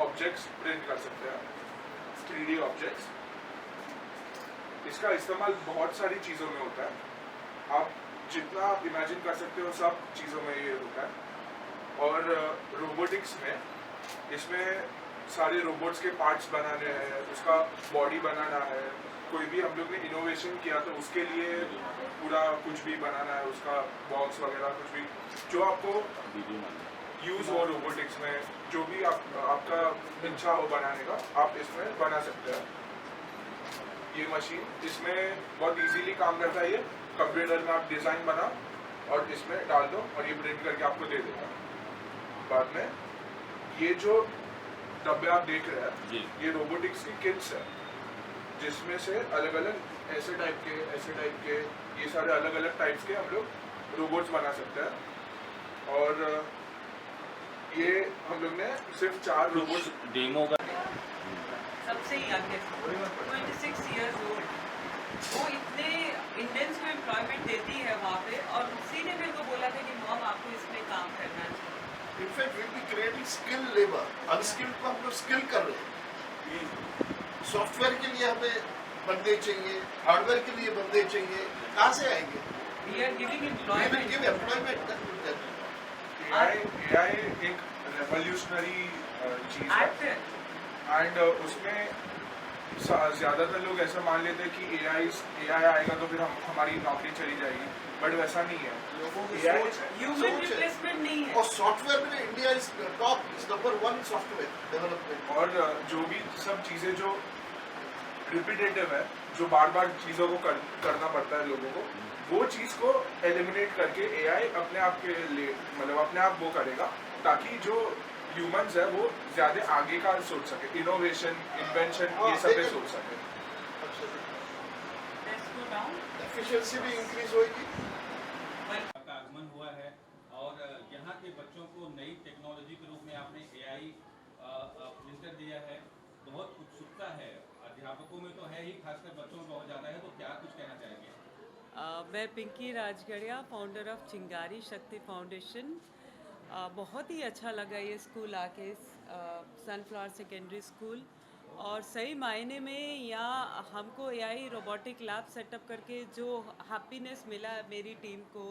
Objects print कर सकते हैं, 3D ऑब्जेक्ट्स। इसका इस्तेमाल बहुत सारी चीज़ों में होता है, आप जितना इमेजिन कर सकते हो सब चीज़ों में ये होता है। और रोबोटिक्स में इसमें सारे रोबोट्स के पार्ट्स बनाने हैं, उसका बॉडी बनाना है, कोई भी हम लोग ने इनोवेशन किया तो उसके लिए पूरा कुछ भी बनाना है, उसका बॉक्स वगैरह कुछ भी जो आपको यूज़ हो रोबोटिक्स में, जो भी आपका इच्छा हो बनाने का, आप इसमें बना सकते हैं। ये मशीन इसमें बहुत इजीली काम करता है। ये कंप्यूटर में आप डिज़ाइन बना और इसमें डाल दो और ये प्रिंट करके आपको दे देगा। बाद में ये जो डब्बे आप देख रहे हैं ये रोबोटिक्स की किट्स है, जिसमें से अलग अलग ऐसे टाइप के ये सारे अलग अलग टाइप्स के हम लोग रोबोट्स बना सकते हैं। और ये हम लोग ने सिर्फ 4 रोबोट्स डेमो का सबसे यंगेस्ट 26 इयर्स ओल्ड, वो इतने इंडियंस को एम्प्लॉयमेंट देती है वहाँ पे, और उसी ने मेरे को बोला था कि मॉम आपको इसमें काम करना चाहिए। In fact will be creating skill labour, unskilled को हम लोग स्किल कर रहे हैं। सॉफ्टवेयर के लिए हमें बंदे चाहिए, हार्डवेयर के लिए बंदे चाहिए, कहाँ से आएंगे? We are giving employment. AI एक रेवोल्यूशनरी चीज़ है, एंड उसमें ज़्यादातर लोग ऐसा मान लेते हैं कि AI आएगा तो फिर हमारी नौकरी चली जाएगी, बट वैसा नहीं है। ह्यूमन रिप्लेसमेंट नहीं है। और सॉफ्टवेयर में India is top, is number 1 software development. और जो भी सब चीज़ें जो रिपीटेटिव है, जो बार बार चीज़ों को करना पड़ता है लोगों को, वो चीज़ को एलिमिनेट करके AI अपने आप के लिए मतलब अपने आप वो करेगा, ताकि जो ह्यूमंस है वो ज़्यादा आगे का सोच सके, इनोवेशन, इन्वेंशन, ये सब पे सोच सके। एफिशिएंसी भी इंक्रीज होगी। का आगमन हुआ है और यहाँ के बच्चों को नई टेक्नोलॉजी के रूप में आपने AI अध्यापकों में तो है ही, खासकर बच्चों में बहुत ज़्यादा है, तो क्या कुछ कहना चाहेंगे? मैं Pinky Rajgarhia, founder of Chingari Shakti foundation. बहुत ही अच्छा लगा ये स्कूल आके, सनफ्लावर सेकेंडरी स्कूल। और सही मायने में यहाँ हमको एआई रोबोटिक लैब सेटअप करके जो हैप्पीनेस मिला है मेरी टीम को,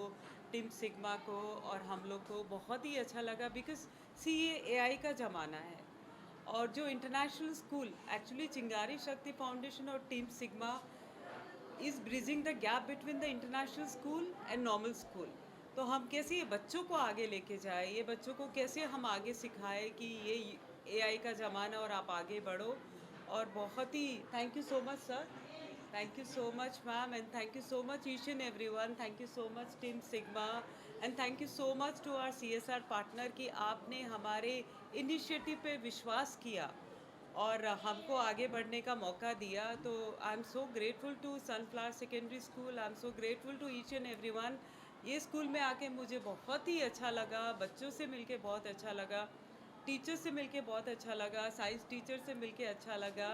टीम सिग्मा को और हम लोग को, बहुत ही अच्छा लगा। बिकॉज सी ये एआई का ज़माना है और जो इंटरनेशनल स्कूल एक्चुअली चिंगारी शक्ति फाउंडेशन और team sigma is bridging the gap between the international school and normal school. तो हम कैसे ये बच्चों को आगे लेके जाए, ये बच्चों को कैसे हम आगे सिखाए कि ये एआई का ज़माना और आप आगे बढ़ो। और बहुत ही thank you so much sir, thank you so much ma'am, and thank you so much each and everyone, thank you so much team Sigma, and thank you so much to our CSR partner कि आपने हमारे initiative पे विश्वास किया और हमको आगे बढ़ने का मौका दिया। तो I am so grateful to Sunflower secondary school, I am so grateful to each and everyone. ये स्कूल में आके मुझे बहुत ही अच्छा लगा, बच्चों से मिलके बहुत अच्छा लगा, टीचर से मिलके बहुत अच्छा लगा, साइंस टीचर से मिलके अच्छा लगा।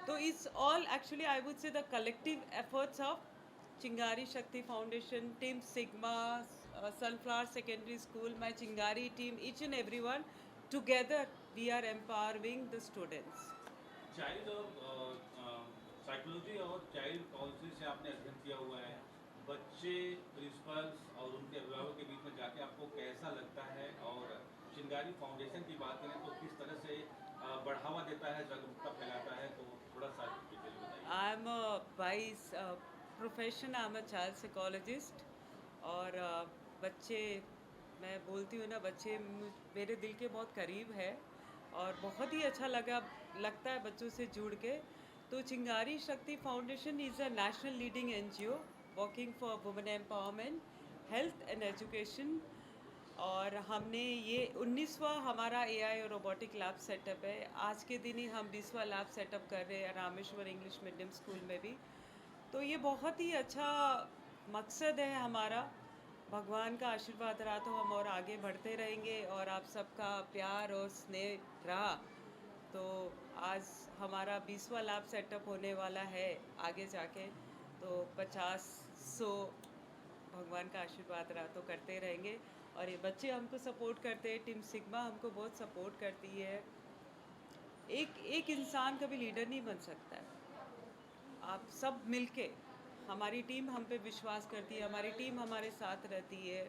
तो it's all actually I would say the collective efforts of Chingari Shakti Foundation, team Sigma, Sunflower secondary School, my Chingari team, each and everyone, together we are empowering the students. Child और साइकोलॉजी और child policy से आपने अध्ययन किया हुआ है, बच्चे, principles और उनके अभिभावकों के बीच में जाके आपको कैसा लगता है? और चिंगारी फाउंडेशन की बात करें तो किस तरह से बढ़ावा देता है, जागरूकता फैलाता है, तो थोड़ा सा डिटेल बताइए। I am by profession I am a child psychologist. और बच्चे, मैं बोलती हूँ ना, बच्चे मेरे दिल के बहुत करीब है और बहुत ही अच्छा लगता है बच्चों से जुड़ के। तो चिंगारी Shakti foundation is a national leading NGO working for women empowerment, health and education. और हमने ये 19वां हमारा एआई और रोबोटिक लैब सेटअप है। आज के दिन ही हम 20वां लैब सेटअप कर रहे हैं रामेश्वर इंग्लिश मीडियम स्कूल में भी। तो ये बहुत ही अच्छा मकसद है हमारा। भगवान का आशीर्वाद रहा तो हम और आगे बढ़ते रहेंगे और आप सबका प्यार और स्नेह रहा तो आज हमारा 20वां लैब सेटअप होने वाला है आगे जाके। तो 50-100 भगवान का आशीर्वाद रहा तो करते रहेंगे। और ये बच्चे हमको सपोर्ट करते हैं, टीम सिग्मा हमको बहुत सपोर्ट करती है। एक इंसान कभी लीडर नहीं बन सकता है, आप सब मिलके, हमारी टीम हम पे विश्वास करती है, हमारी टीम हमारे साथ रहती है।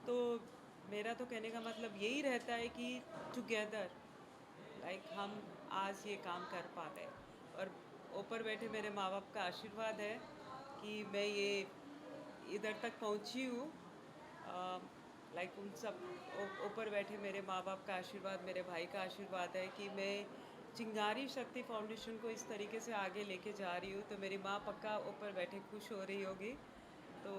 तो मेरा तो कहने का मतलब यही रहता है कि टुगेदर लाइक हम आज ये काम कर पा रहे हैं। और ऊपर बैठे मेरे माँ बाप का आशीर्वाद है कि मैं ये इधर तक पहुँची हूँ। लाइक उन सब ऊपर बैठे मेरे माँ बाप का आशीर्वाद, मेरे भाई का आशीर्वाद है कि मैं चिंगारी शक्ति फाउंडेशन को इस तरीके से आगे लेके जा रही हूँ। तो मेरी माँ पक्का ऊपर बैठे खुश हो रही होगी। तो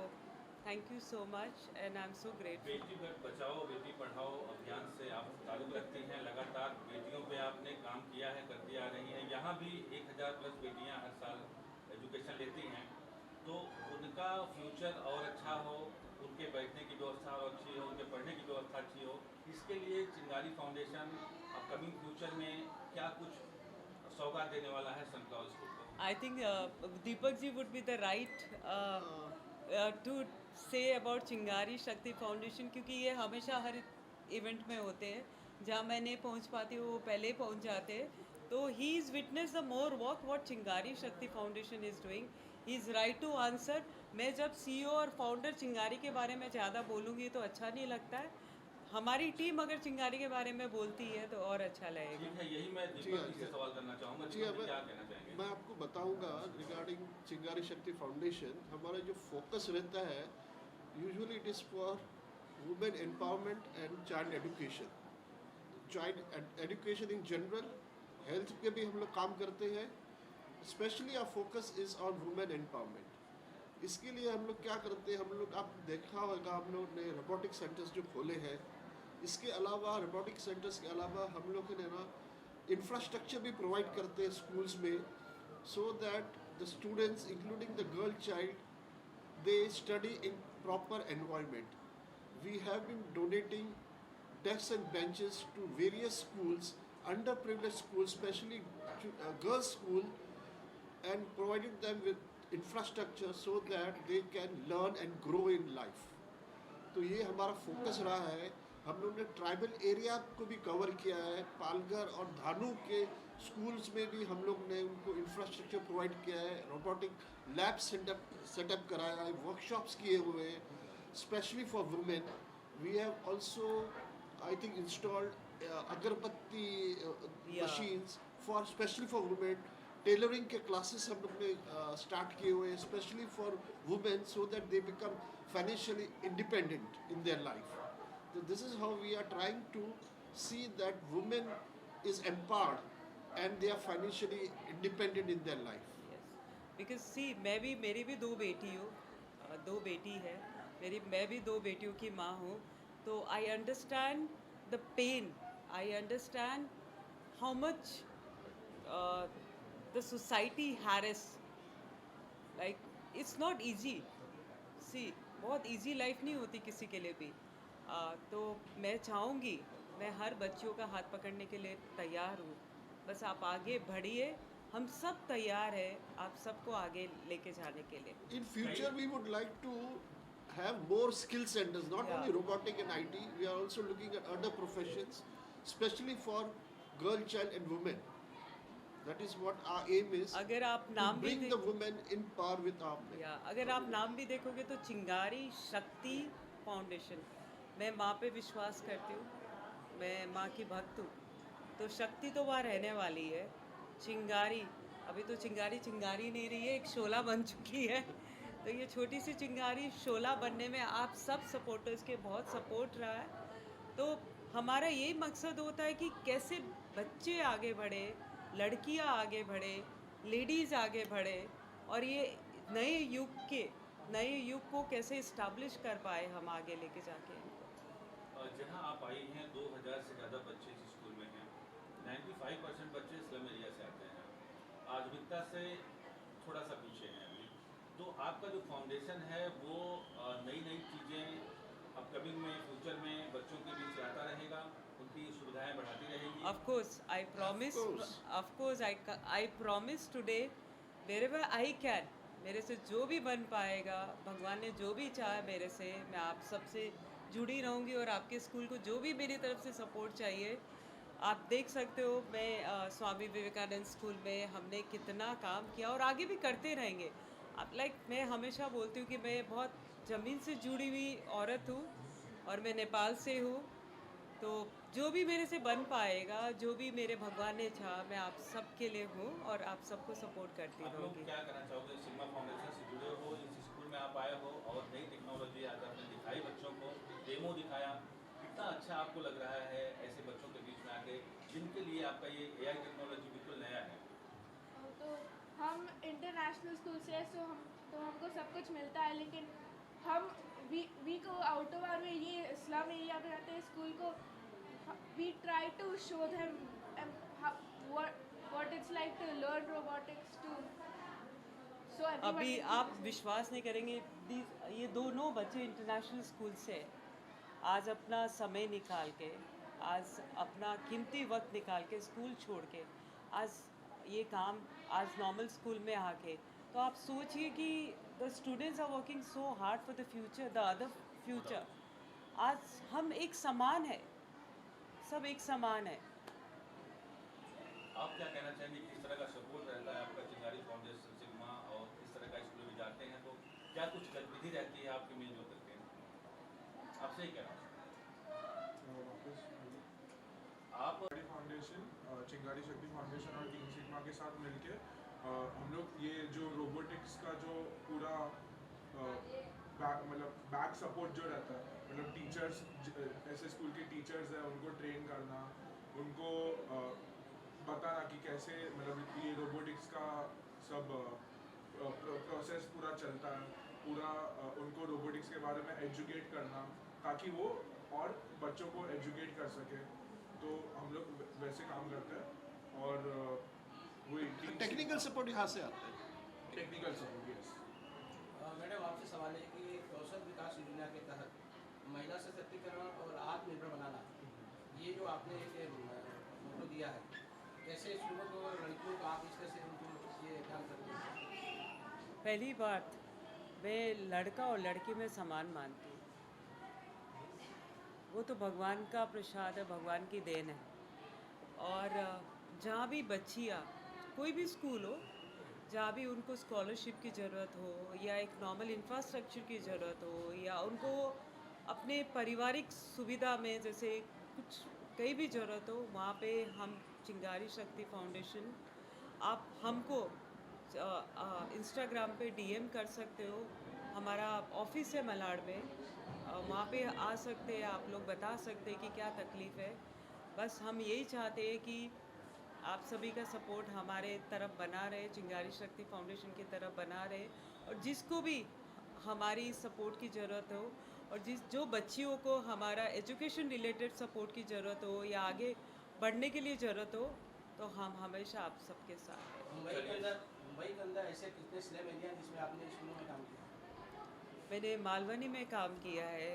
thank you so much and I am so grateful. Beti Bachao Beti Padhao अभियान से आप ताल्लुक़ रखती हैं, लगातार बेटियों पे आपने काम किया है, करती आ रही हैं। यहाँ भी 1000 प्लस बेटियाँ हर साल एजुकेशन लेती हैं, तो उनका फ्यूचर और अच्छा हो, उनके बैठने की व्यवस्था और अच्छी हो, उनके पढ़ने की व्यवस्था अच्छी हो, इसके लिए चिंगारी फाउंडेशन अपकमिंग फ्यूचर में क्या कुछ सौगात देने वाला है सनफ्लावर स्कूल को? I think Deepak ji would be the right to say about Chingari Shakti foundation, क्योंकि ये हमेशा हर इवेंट में होते हैं। जहाँ मैं नहीं पहुँच पाती हूँ वो पहले पहुँच जाते हैं। तो he is witness the more work what Chingari Shakti foundation is doing, he is right to answer. मैं जब सीईओ और फाउंडर चिंगारी के बारे में ज़्यादा बोलूँगी तो अच्छा नहीं लगता है। हमारी टीम अगर चिंगारी के बारे में बोलती है तो और अच्छा लगेगा। ठीक है, यही मैं दीपक जी से सवाल करना चाहूँगा। जी, दीपक जी अब क्या कहना चाहेंगे? मैं आपको बताऊंगा रिगार्डिंग चिंगारी शक्ति फाउंडेशन। हमारा जो फोकस रहता है usually it is for women empowerment and child education, child education in general. Health पे भी हम लोग काम करते हैं, specially our focus is on women empowerment. इसके लिए हम लोग क्या करते हैं, हम लोग आप देखा होगा हम लोग ने रोबोटिक सेंटर्स जो खोले हैं। इसके अलावा रोबोटिक सेंटर्स के अलावा हम लोग ने ना इंफ्रास्ट्रक्चर भी प्रोवाइड करते हैं स्कूल्स में, so that the students including the girl child they study in proper environment. We have been donating desks and benches to various schools, underprivileged schools, especially girls' school, and providing them with infrastructure so that they can learn and grow in life. तो ये हमारा focus रहा है. हम लोग ने tribal area को भी कवर किया है. पालघर और धानु के स्कूल्स में भी हम लोग ने उनको इंफ्रास्ट्रक्चर प्रोवाइड किया है. रोबोटिक लैब सेटअप कराया है. वर्कशॉप्स किए हुए हैं specially for women. We have also I think installed agarbatti machines for specially for women. Tailoring के क्लासेस हम लोग ने स्टार्ट किए हुए हैं specially for women so that they become financially independent in their life. So this is how we are trying to see that women is empowered and they are financially independent in their life. Yes. Because see, मेरी भी दो बेटी हूँ, दो बेटी है मैं भी दो बेटियों की माँ हूँ. तो I understand the pain. I understand how much the society harass. Like it's not easy. See, बहुत इजी लाइफ नहीं होती किसी के लिए भी. तो मैं चाहूँगी, मैं हर बच्चियों का हाथ पकड़ने के लिए तैयार हूँ. बस आप आगे बढ़िए, हम सब तैयार हैं आप सबको आगे लेके जाने के लिए. In future we would like to have more skill centers, not Yeah. only robotic and IT. We are also looking at other professions, especially for girl, child and women. That is what our aim is. अगर आप To नाम भी bring the women in par with our men. या अगर आप नाम भी देखोगे तो चिंगारी शक्ति फाउंडेशन. मैं माँ पे विश्वास करती हूँ, मैं माँ की भक्त हूँ. तो शक्ति तो वहाँ रहने वाली है. चिंगारी, अभी तो चिंगारी नहीं रही है, एक शोला बन चुकी है. तो ये छोटी सी चिंगारी शोला बनने में आप सब सपोर्टर्स के बहुत सपोर्ट रहा है. तो हमारा यही मकसद होता है कि कैसे बच्चे आगे बढ़े, लड़कियां आगे बढ़े, लेडीज़ आगे बढ़े और ये नए युग को कैसे इस्टेब्लिश कर पाए हम आगे लेके जाके. जहाँ आप आई हैं 2000 से ज़्यादा बच्चे इस स्कूल में हैं. 95% बच्चे स्लम एरिया से आते हैं. आधुनिकता से थोड़ा सा पीछे हैं अभी. तो आपका जो फाउंडेशन है वो नई चीज़ें अपकमिंग में फ्यूचर में बच्चों के बीच आता रहेगा, उनकी सुविधाएं बढ़ाती रहेगी. Of course, I promise today wherever I can. मेरे से जो भी बन पाएगा, भगवान ने जो भी चाहा मेरे से, मैं आप सबसे जुड़ी रहूँगी और आपके स्कूल को जो भी मेरी तरफ से सपोर्ट चाहिए. आप देख सकते हो मैं स्वामी विवेकानंद स्कूल में हमने कितना काम किया और आगे भी करते रहेंगे. मैं हमेशा बोलती हूँ कि मैं बहुत ज़मीन से जुड़ी हुई औरत हूँ और मैं नेपाल से हूँ. तो जो भी मेरे से बन पाएगा, जो भी मेरे भगवान ने चाहा, मैं आप सबके लिए हूँ और आप सबको सपोर्ट करती आप लोग रहूँगी. क्या करना चाहोगे? सिग्मा फाउंडेशन से जुड़े हो, इस स्कूल में आप आए हो और नई टेक्नोलॉजी आज आपने दिखाई बच्चों को, डेमो दिखाया. कितना अच्छा आपको लग रहा है ऐसे बच्चों के बीच में आके जिनके लिए आपका ये AI टेक्नोलॉजी बिल्कुल नया है? तो हम इंटरनेशनल स्कूल से हैं, तो हमको सब कुछ मिलता है, लेकिन हम वी को आउट ऑफ आवर ये इस्लाम एरिया में रहते हैं स्कूल को. We try to show them what it's like to learn robotics too. सो अभी आप विश्वास नहीं करेंगे, ये दोनों बच्चे इंटरनेशनल स्कूल से आज अपना समय निकाल के, आज अपना कीमती वक्त निकाल के, स्कूल छोड़ के आज ये काम, आज नॉर्मल स्कूल में आके, तो आप सोचिए कि the students are working so hard for the future, the other future. आज हम एक समान है, सब एक समान है. आप क्या कहना चाहेंगे, किस तरह का सपोर्ट रहता है आपका चिंगारी फाउंडेशन सिग्मा, और किस तरह का स्कूल में जाते हैं तो क्या कुछ गतिविधि रहती है आपके मिलजुल करके? आपसे ही कहना आप फाउंडेशन, चिंगारी शक्ति फाउंडेशन और किंग सिग्मा के साथ मिलके हम लोग ये जो रोबोटिक्स का जो पूरा बैक सपोर्ट जो रहता है, मतलब टीचर्स, ऐसे स्कूल के टीचर्स हैं उनको ट्रेन करना, उनको बताना कि कैसे मतलब ये रोबोटिक्स का सब प्रोसेस पूरा चलता है, पूरा उनको रोबोटिक्स के बारे में एजुकेट करना ताकि वो और बच्चों को एजुकेट कर सके. तो हम लोग वैसे काम करते हैं और वही टेक्निकल सपोर्ट यहाँ से आता है. Technical support. यस मैडम, आपसे सवाल है कि कौशल विकास योजना के तहत महिला सशक्तिकरण और आत्मनिर्भर बनाना, ये जो आपने एक मोटो दिया है, कैसे स्कूलों को, लड़कियों को आप इस तरह से उनको ये जान सकते हैं? पहली बात, मैं लड़का और लड़की में समान मानती हूँ। वो तो भगवान का प्रसाद है, भगवान की देन है। और जहाँ भी बच्चियाँ, कोई भी स्कूल हो, जहाँ भी उनको स्कॉलरशिप की ज़रूरत हो या एक नॉर्मल इंफ्रास्ट्रक्चर की ज़रूरत हो या उनको अपने पारिवारिक सुविधा में जैसे कुछ कहीं भी ज़रूरत हो, वहाँ पे हम चिंगारी शक्ति फाउंडेशन, आप हमको इंस्टाग्राम पे डीएम कर सकते हो। हमारा ऑफिस है मलाड में, वहाँ पे आ सकते हैं आप लोग, बता सकते हैं कि क्या तकलीफ़ है। बस हम यही चाहते हैं कि आप सभी का सपोर्ट हमारे तरफ बना रहे, चिंगारी शक्ति फाउंडेशन की तरफ बना रहे, और जिसको भी हमारी सपोर्ट की ज़रूरत हो और जो बच्चियों को हमारा एजुकेशन रिलेटेड सपोर्ट की ज़रूरत हो या आगे बढ़ने के लिए ज़रूरत हो, तो हम हमेशा आप सबके साथ हैं। मुंबई के अंदर ऐसे कितने स्लम एरिया हैं जिसमें आपने स्कूलों में काम किया? मैंने मालवनी में काम किया है,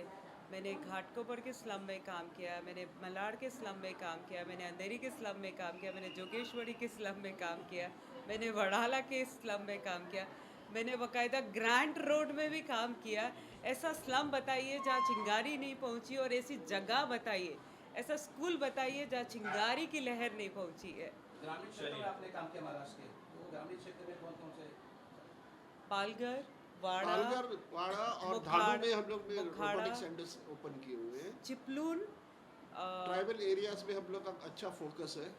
मैंने घाटकोपर के स्लम में काम किया, मैंने मलाड के स्लम में काम किया, मैंने अंधेरी के स्लम में काम किया, मैंने जोगेश्वरी के स्लम में काम किया, मैंने वड़ाला के स्लम में काम किया, मैंने बाकायदा ग्रैंड रोड में भी काम किया। ऐसा स्लम बताइए जहाँ चिंगारी नहीं पहुँची, और ऐसी जगह बताइए, ऐसा स्कूल बताइए जहाँ चिंगारी की लहर नहीं पहुँची है। ग्रामीण क्षेत्रों में आपने काम किया महाराष्ट्र के, तो ग्रामीण क्षेत्र में कौन कौन से? पालघर, वाड़ा, वाड़ा और बुखाड़ा, धाडू में हम लोग ने बुखाड़ा, रोबोटिक सेंटर्स ओपन किए हुए हैं। चिपलून, ट्राइबल एरियाज में हम लोग का अच्छा फोकस है।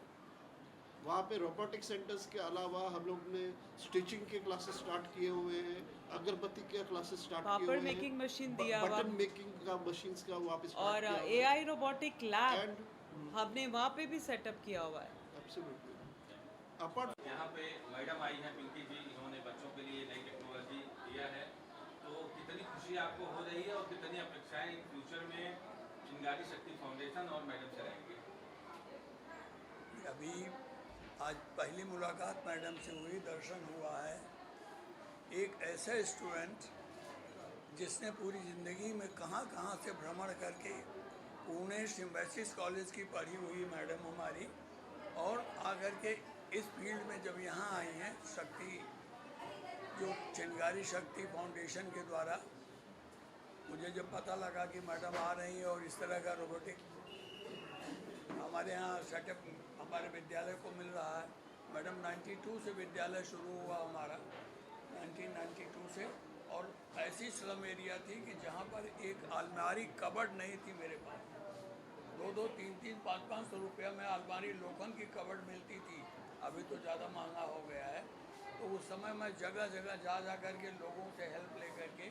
वहाँ पे रोबोटिक सेंटर्स के अलावा हम लोग ने स्टिचिंग के क्लासेस स्टार्ट किए हुए हैं, अगरबत्ती के क्लासेस स्टार्ट किए हुए पापड़ हैं, मेकिंग मशीन दिया हुआ, बटन मेकिंग का मशीन्स का वहाँ पे और स्टार्ट किया हुआ है। एआई रोबोटिक लैब And- हमने वहाँ पे भी सेटअप किया हुआ है। Absolutely. Apart यहाँ पे मैडम आई हैं पिंकी जी, इन्होंने बच्चों के लिए नई टेक्नोलॉजी दिया है, तो कितनी खुशी आपको हो रही है और कितनी अपेक्षाएं इन फ्यूचर में चिंगारी शक्ति फाउंडेशन और मैडम से रहेंगी? अभी आज पहली मुलाकात मैडम से हुई, दर्शन हुआ है। एक ऐसा स्टूडेंट जिसने पूरी ज़िंदगी में कहाँ कहाँ से भ्रमण करके पुणे सिम्बायोसिस कॉलेज की पढ़ी हुई मैडम हमारी, और आकर के इस फील्ड में जब यहाँ आई हैं, शक्ति जो चिंगारी शक्ति फाउंडेशन के द्वारा, मुझे जब पता लगा कि मैडम आ रही हैं और इस तरह का रोबोटिक हमारे यहाँ सेटअप हमारे विद्यालय को मिल रहा है। मैडम 92 से विद्यालय शुरू हुआ हमारा, 1992 से, और ऐसी स्लम एरिया थी कि जहाँ पर एक अलमारी कबर्ड नहीं थी मेरे पास। 2-2, 3-3, 5-500 रुपया में अलमारी लोखंड की कबर्ड मिलती थी। अभी तो ज़्यादा महंगा हो गया है। तो उस समय मैं जगह जगह जा कर के लोगों से हेल्प ले करके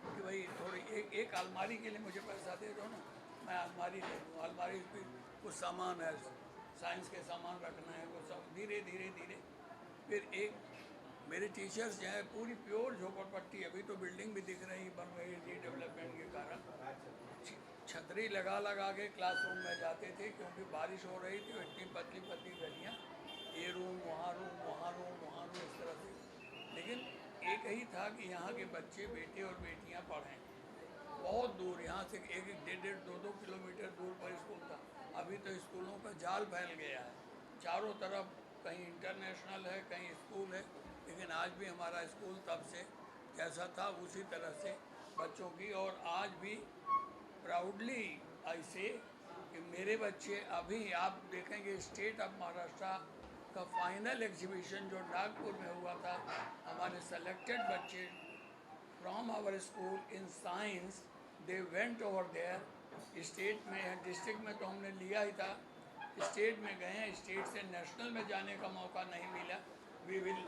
कि भाई थोड़ी एक अलमारी के लिए मुझे पैसा दे दो ना, मैं अलमारी ले दूँ। अलमारी पे कुछ सामान है, साइंस के सामान रखना है, वो सब धीरे धीरे धीरे फिर एक मेरे टीचर्स जो है पूरी प्योर झोपड़पट्टी, अभी तो बिल्डिंग भी दिख रही बन रही है डेवलपमेंट के कारण, छतरी लगा लगा के क्लासरूम में जाते थे क्योंकि बारिश हो रही थी। इतनी पतली पतली गलियाँ, ये रूम वहाँ रूम वहाँ रूम वहाँ रूम, इस तरह से। लेकिन एक ही था कि यहाँ के बच्चे बेटे और बेटियाँ पढ़ें। बहुत दूर यहाँ से 1-1.5-2-2 किलोमीटर दूर पर स्कूल था। अभी तो स्कूलों का जाल फैल गया है चारों तरफ, कहीं इंटरनेशनल है कहीं स्कूल है। लेकिन आज भी हमारा स्कूल तब से जैसा था उसी तरह से बच्चों की, और आज भी प्राउडली ऐसे कि मेरे बच्चे, अभी आप देखेंगे स्टेट ऑफ महाराष्ट्र का फाइनल एग्जीबिशन जो नागपुर में हुआ था, हमारे सेलेक्टेड बच्चे from our school in science they went over there. State में, डिस्ट्रिक्ट में तो हमने लिया ही था, स्टेट में गए हैं, स्टेट से नेशनल में जाने का मौका नहीं मिला। We will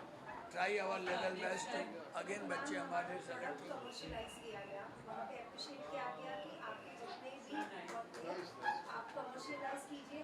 try our level best. Again बच्चे हमारे सेलेक्ट हुए। कमर्शियलाइज किया गया, वहाँ पे अप्रिशिएट किया गया कि आपके जितने भी आप कमर्शियलाइज कीजिए